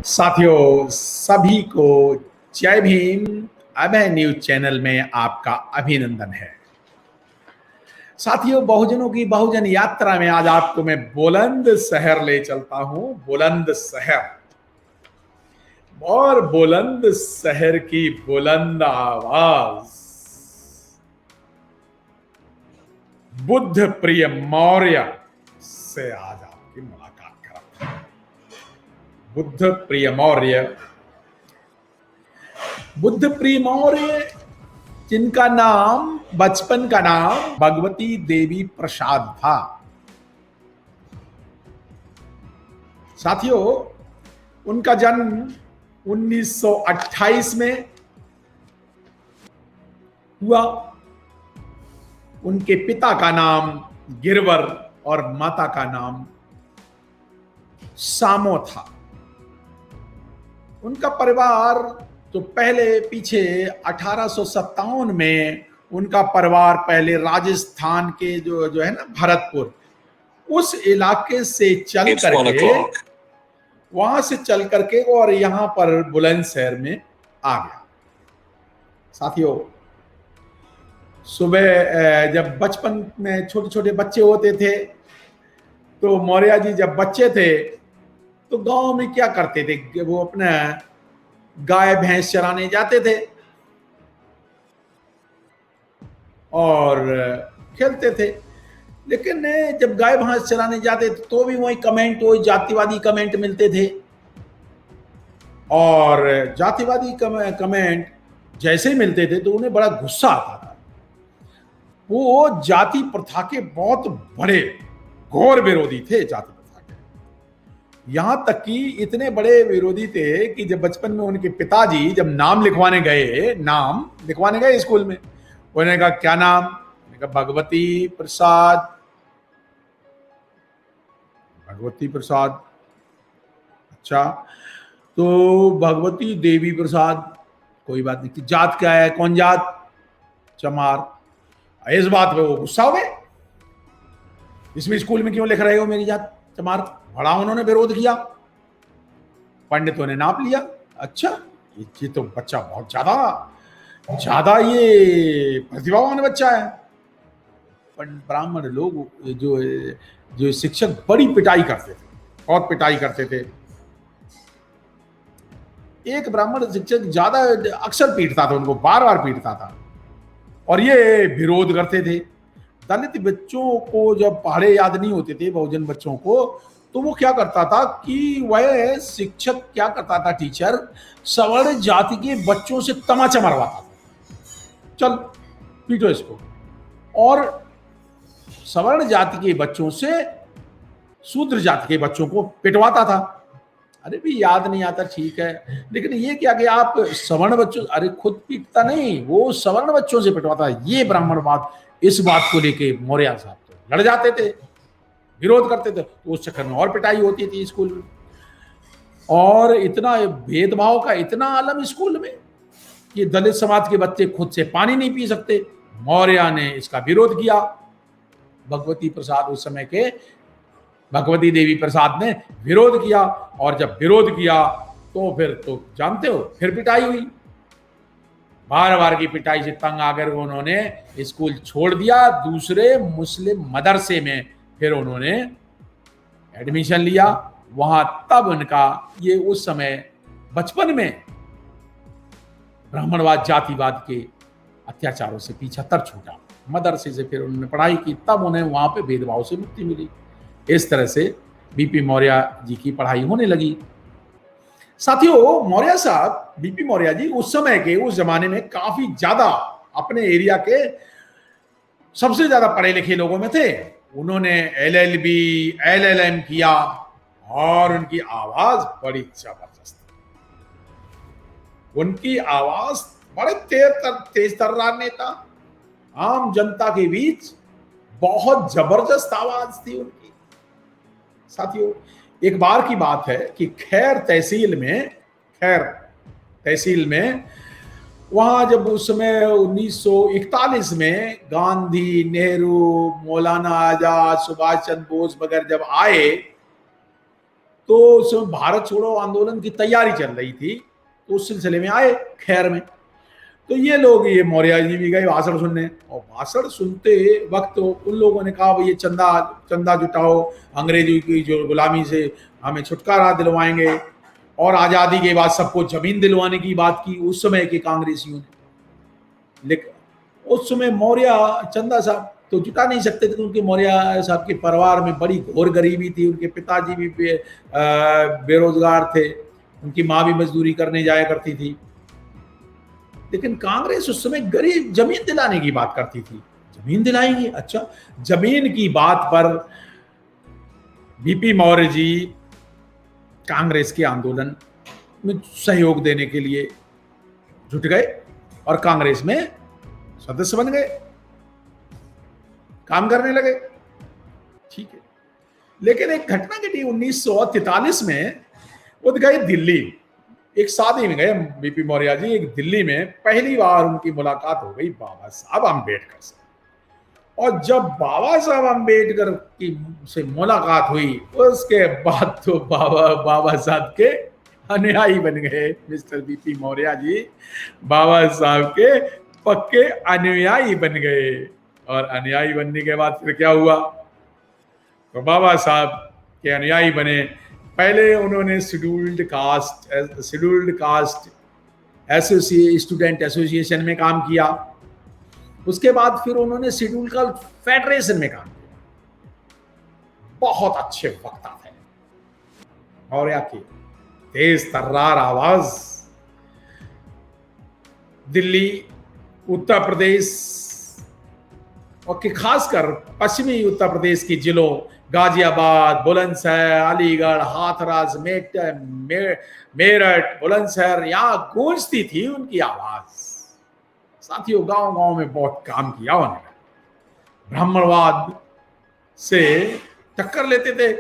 साथियों सभी को जय भीम। अभय न्यूज चैनल में आपका अभिनंदन है। साथियों, बहुजनों की बहुजन यात्रा में आज आपको मैं बुलंदशहर ले चलता हूं। बुलंदशहर और बुलंदशहर की बुलंद आवाज बुद्ध प्रिय मौर्य से आज आपकी मुलाकात कराता हूं। बुद्ध प्रिय मौर्य जिनका नाम बचपन का नाम भगवती देवी प्रसाद था। साथियों, उनका जन्म 1928 में हुआ। उनके पिता का नाम गिरवर और माता का नाम सामो था। उनका परिवार तो पहले पीछे 1857 में उनका परिवार पहले राजस्थान के जो है ना भरतपुर, उस इलाके से चल करके वहां से चल करके और यहां पर बुलंदशहर में आ गया। साथियों, सुबह जब बचपन में छोटे छोटे बच्चे होते थे तो मौर्य जी जब बच्चे थे तो गांव में क्या करते थे, वो अपना गाय भैंस चराने जाते थे और खेलते थे। लेकिन जब गाय भैंस चराने जाते थे तो भी वही जातिवादी कमेंट मिलते थे। और जातिवादी कमेंट जैसे मिलते थे तो उन्हें बड़ा गुस्सा आता था। वो जाति प्रथा के बहुत बड़े घोर विरोधी थे। जाति प्रथा के यहां तक कि इतने बड़े विरोधी थे कि जब बचपन में उनके पिताजी जब नाम लिखवाने गए स्कूल में, उन्होंने कहा क्या नाम? उन्होंने कहा भगवती प्रसाद। अच्छा, तो भगवती देवी प्रसाद, कोई बात नहीं। जात क्या है? कौन जात? चमार। इस बात पे वो गुस्सा हो गए, इसमें स्कूल में क्यों लिख रहे हो मेरी जात चमार? बड़ा उन्होंने विरोध किया। पंडितों ने नाप लिया। अच्छा, ये तो बच्चा बहुत ज्यादा ये प्रतिभावान बच्चा है। ब्राह्मण लोग जो शिक्षक बड़ी पिटाई करते थे, बहुत पिटाई करते थे। एक ब्राह्मण शिक्षक ज्यादा अक्सर पीटता था उनको, बार बार पीटता था और ये विरोध करते थे। दलित बच्चों को जब पढ़े याद नहीं होते थे, बहुजन बच्चों को, तो वो क्या करता था कि वह शिक्षक क्या करता था, टीचर सवर्ण जाति के बच्चों से तमाचा मरवाता था। चल पीटो इसको। और सवर्ण जाति के बच्चों से शूद्र जाति के बच्चों को पिटवाता था। अरे भी याद नहीं आता, ठीक है, लेकिन ये क्या कि आप सवर्ण बच्चों, अरे खुद पीटता नहीं, वो सवर्ण बच्चों से पिटवाता। ये ब्राह्मणवाद, इस बात को लेके मौर्य साहब तो लड़ जाते थे, विरोध करते थे। तो उस चक्कर में और पिटाई होती थी स्कूल में। और इतना भेदभाव का इतना आलम स्कूल में कि दलित समाज के बच्चे खुद से पानी नहीं पी सकते। मौर्य ने इसका विरोध किया। भगवती प्रसाद, उस समय के भगवती देवी प्रसाद ने विरोध किया। और जब विरोध किया तो फिर तो जानते हो, फिर पिटाई हुई। बार बार की पिटाई से तंग आकर उन्होंने स्कूल छोड़ दिया। दूसरे मुस्लिम मदरसे में फिर उन्होंने एडमिशन लिया। वहां तब उनका ये उस समय बचपन में ब्राह्मणवाद, जातिवाद के अत्याचारों से पीछा तर छूटा। मदरसे से फिर उन्होंने पढ़ाई की, तब उन्हें वहां पे भेदभाव से मुक्ति मिली। इस तरह से बीपी मौर्य जी की पढ़ाई होने लगी। साथियों, मौर्य साहब, बीपी मौर्य जी उस जमाने में काफी ज्यादा अपने एरिया के सबसे ज्यादा पढ़े लिखे लोगों में थे। उन्होंने LLB, LLM किया और उनकी आवाज बड़ी जबरदस्त, उनकी आवाज बड़े तेज तर्रार नेता, आम जनता के बीच बहुत जबरदस्त आवाज थी उनकी। साथियों, एक बार की बात है कि खैर तहसील में वहां जब उस समय 1941 में गांधी, नेहरू, मौलाना आजाद, सुभाष चंद्र बोस वगैरह जब आए तो उसमें भारत छोड़ो आंदोलन की तैयारी चल रही थी, तो उस सिलसिले में आए खैर में। तो ये लोग, ये मौर्य जी भी गए भाषण सुनने, और भाषण सुनते वक्त उन लोगों ने कहा भाई ये चंदा चंदा जुटाओ, अंग्रेजी की जो गुलामी से हमें छुटकारा दिलवाएंगे, और आज़ादी के बाद सबको जमीन दिलवाने की बात की उस समय के कांग्रेसियों ने। लेकिन उस समय मौर्य चंदा साहब तो जुटा नहीं सकते थे, क्योंकि मौर्य साहब के परिवार में बड़ी घोर गरीबी थी, उनके पिताजी भी बेरोजगार थे, उनकी माँ भी मजदूरी करने जाया करती थी। लेकिन कांग्रेस उस समय गरीब जमीन दिलाने की बात करती थी, जमीन दिलाएंगे। अच्छा, जमीन की बात पर बीपी मौर्य जी कांग्रेस के आंदोलन में सहयोग देने के लिए जुट गए और कांग्रेस में सदस्य बन गए, काम करने लगे। ठीक है, लेकिन एक घटना घटी 1943 में। वो गए दिल्ली, एक शादी में गए बीपी मौर्य जी, एक दिल्ली में पहली बार उनकी मुलाकात हो गई बाबा साहब अम्बेडकर से। और जब बाबा साहब अम्बेडकर की से मुलाकात हुई, उसके बाद तो बाबा साहब के अनुयायी बन गए मिस्टर बीपी मौर्य जी, बाबा साहब के पक्के अनुयायी बन गए। और अनुयायी बनने के बाद फिर क्या हुआ, तो बाबा साहब के अनुयायी बने। पहले उन्होंने शेड्यूल्ड कास्ट स्टूडेंट एसोसिएशन में काम किया, उसके बाद फिर उन्होंने शेड्यूल कास्ट फेडरेशन में काम किया। बहुत अच्छे वक्ता थे और या की तेज तर्रार आवाज दिल्ली, उत्तर प्रदेश और खासकर पश्चिमी उत्तर प्रदेश के जिलों गाजियाबाद, बुलंदशहर, अलीगढ़, हाथरस, मेरठ, बुलंदशहर, यहाँ गूंजती थी उनकी आवाज। साथियों, गांव गांव में बहुत काम किया उन्होंने, ब्राह्मणवाद से टक्कर लेते थे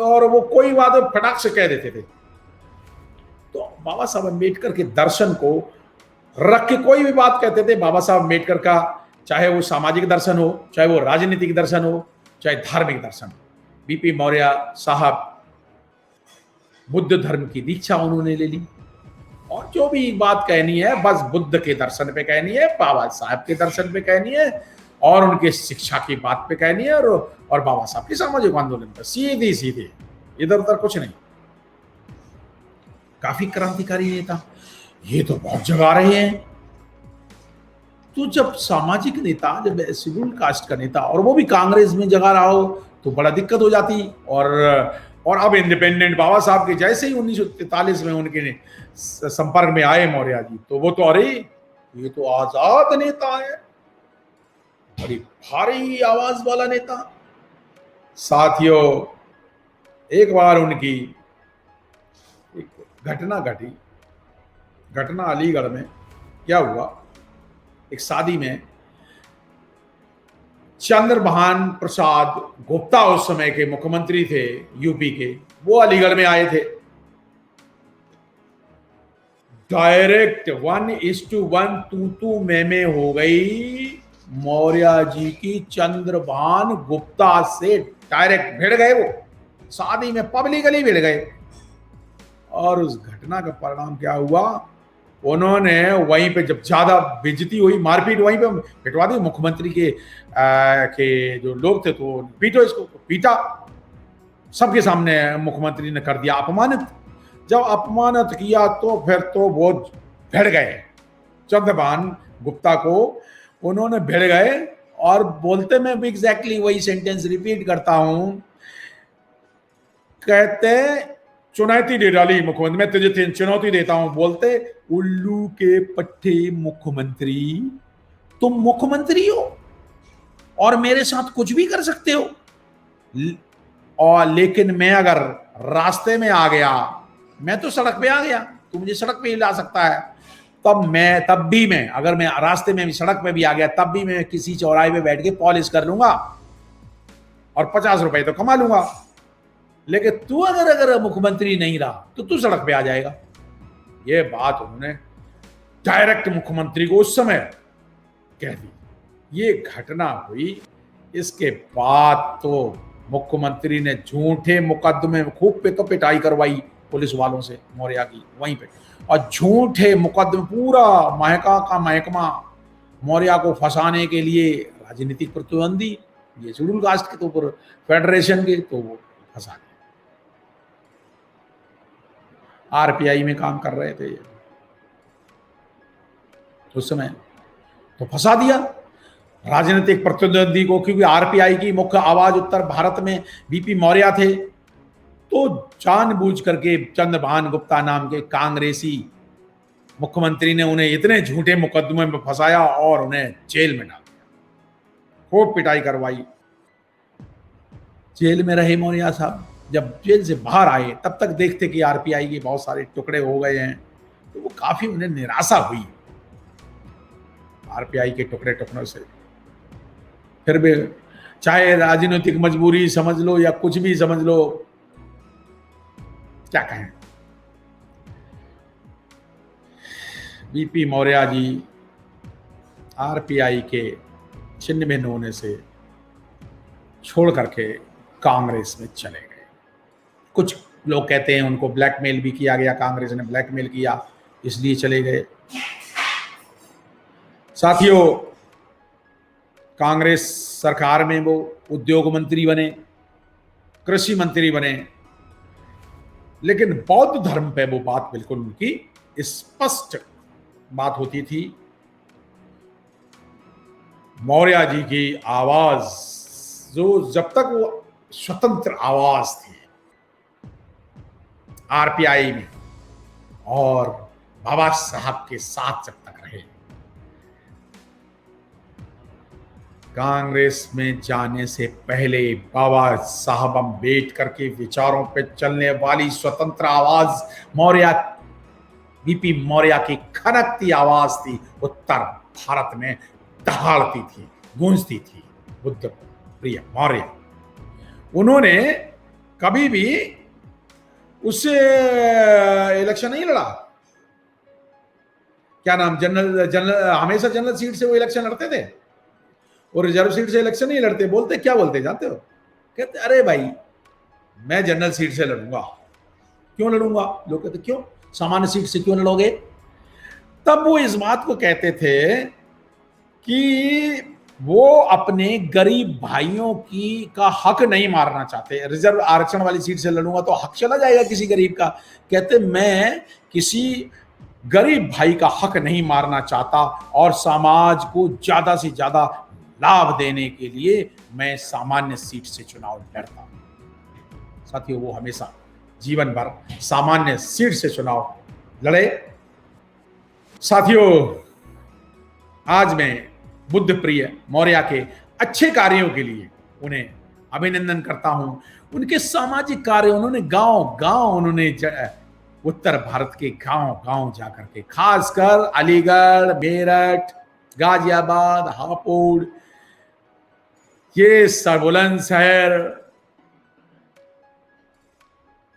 और वो कोई बात फटाक से कह देते थे। तो बाबा साहब अम्बेडकर के दर्शन को रख के कोई भी बात कहते थे बाबा साहब अम्बेडकर का, चाहे वो सामाजिक दर्शन हो, चाहे वो राजनीतिक दर्शन हो, चाहे धार्मिक दर्शन हो। बीपी मौर्य साहब बुद्ध धर्म की दीक्षा उन्होंने ले ली, और जो भी बात कहनी है बस बुद्ध के दर्शन पे कहनी है, बाबा साहब के दर्शन पे कहनी है, और उनके शिक्षा की बात पे कहनी है, और बाबा साहब के सामाजिक आंदोलन पर, सीधी सीधी, इधर उधर कुछ नहीं। काफी क्रांतिकारी नेता, ये तो बहुत जगा रहे हैं। तो जब सामाजिक नेता, जब शेड्यूल कास्ट का नेता, और वो भी कांग्रेस में जगा रहा हो, तो बड़ा दिक्कत हो जाती। और अब इंडिपेंडेंट बाबा साहब के जैसे ही 1943 में उनके संपर्क में आए मौर्य जी, तो वो तो अरे ये तो आजाद नेता है, बड़ी भारी आवाज वाला नेता। साथियों, एक बार उनकी एक घटना घटी, घटना अलीगढ़ में क्या हुआ, एक शादी में चंद्रभान प्रसाद गुप्ता उस समय के मुख्यमंत्री थे यूपी के, वो अलीगढ़ में आए थे। डायरेक्ट 1:1 तू में हो गई मौर्य जी की चंद्रभान गुप्ता से, डायरेक्ट भिड़ गए वो, शादी में पब्लिकली भिड़ गए। और उस घटना का परिणाम क्या हुआ, उन्होंने वहीं पे जब ज्यादा बेइज्जती हुई, मारपीट वहीं पे पिटवा दी। मुख्यमंत्री के जो लोग थे तो पीटो इसको, पीटा सबके सामने, मुख्यमंत्री ने कर दिया अपमानित। जब अपमानित किया तो फिर तो वो भिड़ गए, चंद्रभान गुप्ता को उन्होंने भिड़ गए। और बोलते, मैं भी एग्जैक्टली वही सेंटेंस रिपीट करता हूं, कहते चुनौती दे डाली मुख्यमंत्री, मैं तुझे चुनौती देता हूं। बोलते, उल्लू के पट्टे मुख्यमंत्री, तुम मुख्यमंत्री हो और मेरे साथ कुछ भी कर सकते हो, और लेकिन मैं अगर रास्ते में आ गया, मैं तो सड़क पे आ गया, तू मुझे सड़क पे ही ला सकता है, तब भी मैं अगर मैं रास्ते में भी सड़क पे भी आ गया, तब भी मैं किसी चौराहे पे बैठ के पॉलिश कर लूंगा और 50 रुपए तो कमा लूंगा। लेकिन तू अगर मुख्यमंत्री नहीं रहा तो तू सड़क पे आ जाएगा। ये बात उन्होंने डायरेक्ट मुख्यमंत्री को उस समय कह दी। ये घटना हुई, इसके बाद तो मुख्यमंत्री ने झूठे मुकदमे में खूब पिटाई करवाई पुलिस वालों से मौर्या की वहीं पे, और झूठे मुकदमे पूरा महका का महकमा मौर्या को फंसाने के लिए राजनीतिक प्रतिद्वंदी ये शेड्यूल कास्ट के तो ऊपर फेडरेशन के तो वो फंसा गए। आरपीआई में काम कर रहे थे उस समय, तो फंसा दिया राजनीतिक प्रतिद्वंदी को, क्योंकि आरपीआई की मुख्य आवाज उत्तर भारत में बीपी मौर्या थे। तो जानबूझ करके चंद्रभान गुप्ता नाम के कांग्रेसी मुख्यमंत्री ने उन्हें इतने झूठे मुकदमे में फंसाया और उन्हें जेल में डाल दिया, खूब पिटाई करवाई। जेल में रहे मौर्या साहब, जब जेल से बाहर आए तब तक देखते कि आरपीआई के बहुत सारे टुकड़े हो गए हैं, तो वो काफी उन्हें निराशा हुई आरपीआई के टुकड़े टुकड़ों से। फिर भी चाहे राजनीतिक मजबूरी समझ लो या कुछ भी समझ लो, क्या कहें, बीपी मौर्या जी आरपीआई के छिन्न भिन्न होने से छोड़ करके कांग्रेस में चले गए। कुछ लोग कहते हैं उनको ब्लैकमेल भी किया गया, कांग्रेस ने ब्लैकमेल किया इसलिए चले गए। साथियों, कांग्रेस सरकार में वो उद्योग मंत्री बने, कृषि मंत्री बने, लेकिन बौद्ध धर्म पे वो बात बिल्कुल उनकी स्पष्ट बात होती थी। मौर्या जी की आवाज जो जब तक वो स्वतंत्र आवाज थी आरपीआई में और बाबा साहब के साथ जब तक रहे, कांग्रेस में जाने से पहले बाबा साहब अम्बेडकर के विचारों पे चलने वाली स्वतंत्र आवाज मौर्या, बीपी मौर्या की खनकती आवाज थी, उत्तर भारत में दहाड़ती थी, गूंजती थी। बुद्ध प्रिय मौर्य, उन्होंने कभी भी उससे इलेक्शन नहीं लड़ा। क्या नाम, जनरल हमेशा जनरल सीट से वो इलेक्शन लड़ते थे और रिजर्व सीट से इलेक्शन नहीं लड़ते। बोलते क्या बोलते जानते हो? कहते अरे भाई मैं जनरल सीट से लड़ूंगा। क्यों लड़ूंगा? लोग कहते क्यों, सामान्य सीट से क्यों लड़ोगे? तब वो इस बात को कहते थे कि वो अपने गरीब भाइयों का हक नहीं मारना चाहते। रिजर्व आरक्षण वाली सीट से लड़ूंगा तो हक चला जाएगा किसी गरीब का। कहते मैं किसी गरीब भाई का हक नहीं मारना चाहता और समाज को ज्यादा से ज्यादा लाभ देने के लिए मैं सामान्य सीट से चुनाव लड़ता हूं। साथियों, वो हमेशा जीवन भर सामान्य सीट से चुनाव लड़े। साथियों, आज मैं बुद्ध प्रिय मौर्या के अच्छे कार्यों के लिए उन्हें अभिनंदन करता हूं। उनके सामाजिक कार्य, उन्होंने गांव उन्होंने उत्तर भारत के गांव जाकर के, खासकर अलीगढ़, मेरठ, गाजियाबाद, हापुड़, ये बुलंद शहर,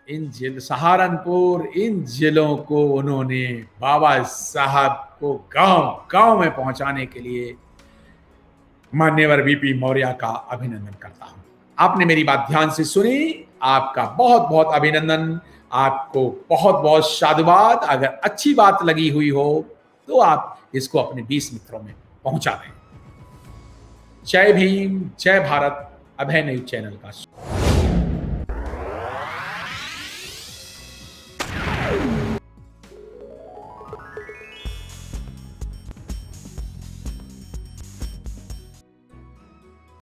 इन जिल सहारनपुर, इन जिलों को उन्होंने बाबा साहब को गांव में पहुंचाने के लिए मान्यवर बीपी मौर्या का अभिनंदन करता हूं। आपने मेरी बात ध्यान से सुनी, आपका बहुत बहुत अभिनंदन, आपको बहुत बहुत साधुवाद। अगर अच्छी बात लगी हुई हो तो आप इसको अपने 20 मित्रों में पहुंचा दें। जय भीम, जय भारत। अभय न्यूज चैनल का